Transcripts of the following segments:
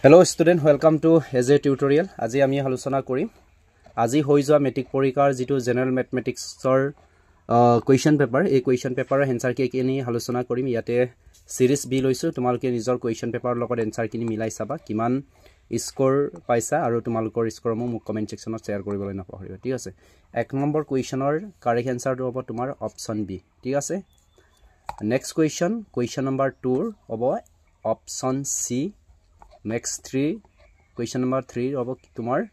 Hello student, welcome to AJ tutorial. আজি আমি আলোচনা কৰিম আজি হৈ যোৱা মেট্ৰিক পৰীক্ষাৰ যেটো জেনাৰেল ম্যাথমেটিক্সৰ কোৱেশ্চন পেপাৰ এই কোৱেশ্চন পেপাৰৰ এনসাৰ কিনি আলোচনা কৰিম ইয়াতে সিৰিজ বি লৈছো তোমালোকে নিজৰ কোৱেশ্চন পেপাৰৰ লগত এনসাৰ কিনি মিলাই চাবা কিমান স্কোৰ পাইছা আৰু তোমালোকৰ স্কোৰমু মোক কমেন্ট সেকশনত শেয়াৰ কৰিবলৈ নাপাহৰিবা ঠিক আছে 1 নম্বৰ কোৱেশ্চনৰ কাৰেক্ট এনসাৰটো হ'ব তোমাৰ অপচন বি ঠিক আছে নেক্সট কোৱেশ্চন নম্বৰ 2 হ'ব option C Next 3 question number 3 hobo tumar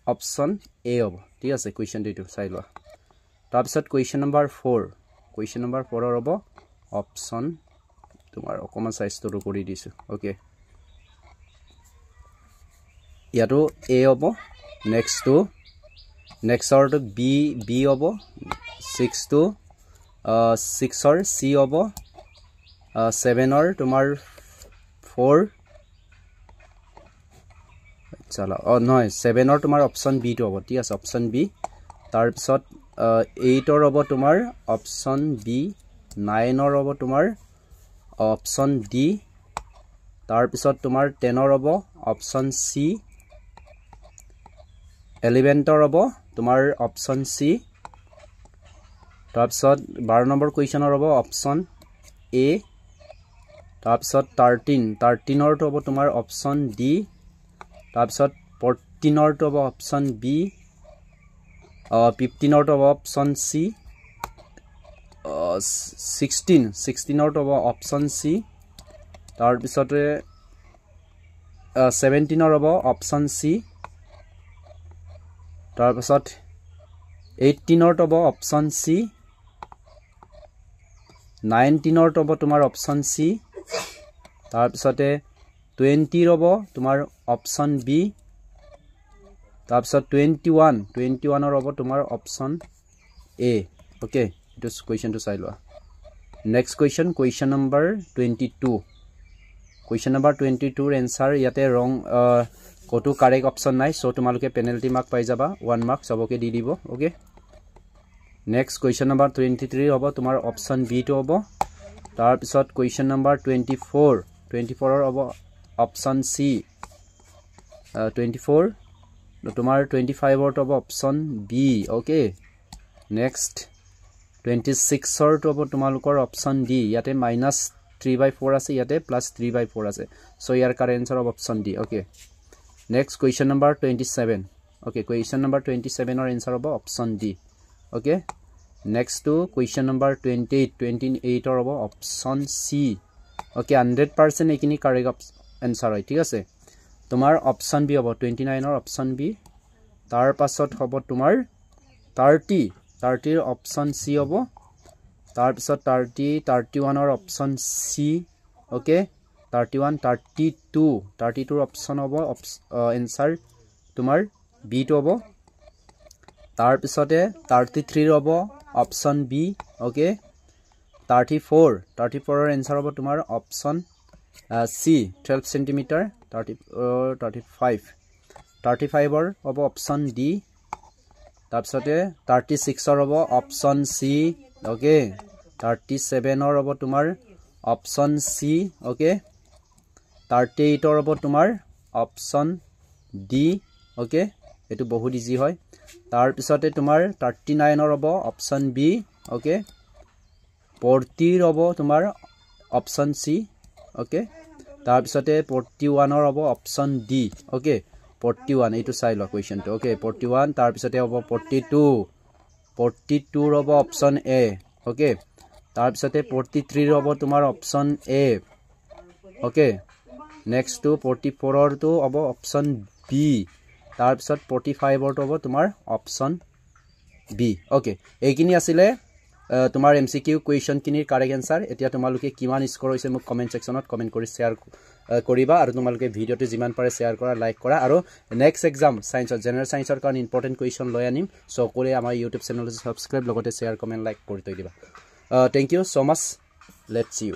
option A hobo ঠিক আছে question দিটো চাই লোৱা তাৰপিছত question number 4 hobo option তোমাৰ অকমান সাইজ তো কৰি দিছো okay ইয়াটো A hobo next or to B hobo 6 to 6 or C hobo 7 or তোমাৰ 4 चला no 7 or तुम्हार ऑप्शन बी तो होबो ठीक আছে ऑप्शन बी तार पिছত 8 or होबो तुम्हार ऑप्शन बी 9 or होबो तुम्हार ऑप्शन डी तार पिছত तुम्हार 10 or होबो ऑप्शन सी 11 or होबो तुम्हार ऑप्शन सी तार पिছত 12 नंबर क्वेश्चन होबो ऑप्शन ए তাৰপিছত 13 or to হ'ব তোমাৰ অপচন ডি তাৰপিছত 14 or to হ'ব অপচন বি 15 or to হ'ব অপচন সি 16 or to হ'ব অপচন সি তাৰপিছতে 17 or হ'ব অপচন সি তাৰপিছত 18 or to হ'ব অপচন সি 19 or to হ'ব তোমাৰ অপচন সি तार पिछते 20 रब तुम्हार ऑप्शन बी तार पिछत 21 रब तुम्हार option A okay it is question टू साइ लोआ next question number 22 question number 22 answer याते रॉन्ग कोटो करेक्ट ऑप्शन नाइ सो तुमालोके पेनल्टी मार्क पाइ जाबा 1 मार्क सबके दि दिबो ओके नेक्स्ट क्वेश्चन नंबर 23 होबो तुम्हार ऑप्शन बी तो होबो तार पिछत question number 24 or option C 24 तुम्हार 25 or of option B okay next 26 or of तुम्हालुकर option D याते -3/4 আছে याते +3/4 আছে so year correct answer of option D okay next question number 27 okay question number 27 or answer of option D okay next to question number 28 or of option C okay 100% एकनी correct answer है ठीक আছে তোমার option B হ'ব 29 or option B তার পাছত হ'ব তোমার 30 এর অপশন সি হ'ব তার পাছত 31 or option C okay 32 option হ'ব आंसर তোমার বি তো হ'ব তার পিছতে 33 হ'ব option B okay 34 or answer होबो तुम्हार ऑप्शन सी 12 सेंटीमीटर 35 और होबो ऑप्शन डी तारपिसते 36 और होबो ऑप्शन सी ओके 37 और होबो तुम्हार ऑप्शन सी ओके 38 और होबो तुम्हार ऑप्शन डी ओके एतु बहुत इजी হয় तारपिसते तुम्हार 39 और होबो ऑप्शन बी ओके 40 रबो तुम्हार ऑप्शन सी ओके तार पिछते 41 और रबो ऑप्शन डी ओके 41 एटु साइ लो क्वेश्चन तो ओके 41 तार पिछते होबो 42 रबो ऑप्शन ए ओके तार पिछते 43 रबो तुम्हार option A okay next to 44 और तो होबो ऑप्शन बी तार पिछत 45 और तो होबो तुम्हार ऑप्शन बी ओके एकिनी आसिले तुम्हार एमसीक्यू क्वेश्चन किनिर करेक्ट आंसर एतिया तुमालोके किमान स्कोर होइसे মোক कमेंट सेक्शনত कमेंट কৰি শেয়াৰ কৰিবা আৰু तुमालोके ভিডিওটো যিমান পাৰে শেয়াৰ কৰা লাইক কৰা আৰু নেক্সট एग्जाम সায়েন্সৰ জেনাৰেল সায়েন্সৰ কাৰণ ইম্পৰ্টেন্ট কুৱেশ্চন লৈ আনিম সো কৰি আমাৰ ইউটিউব চেনেলটো সাবস্ক্ৰাইব লগতে শেয়াৰ কমেন্ট লাইক কৰি থৈ দিবা thank you so much let's see U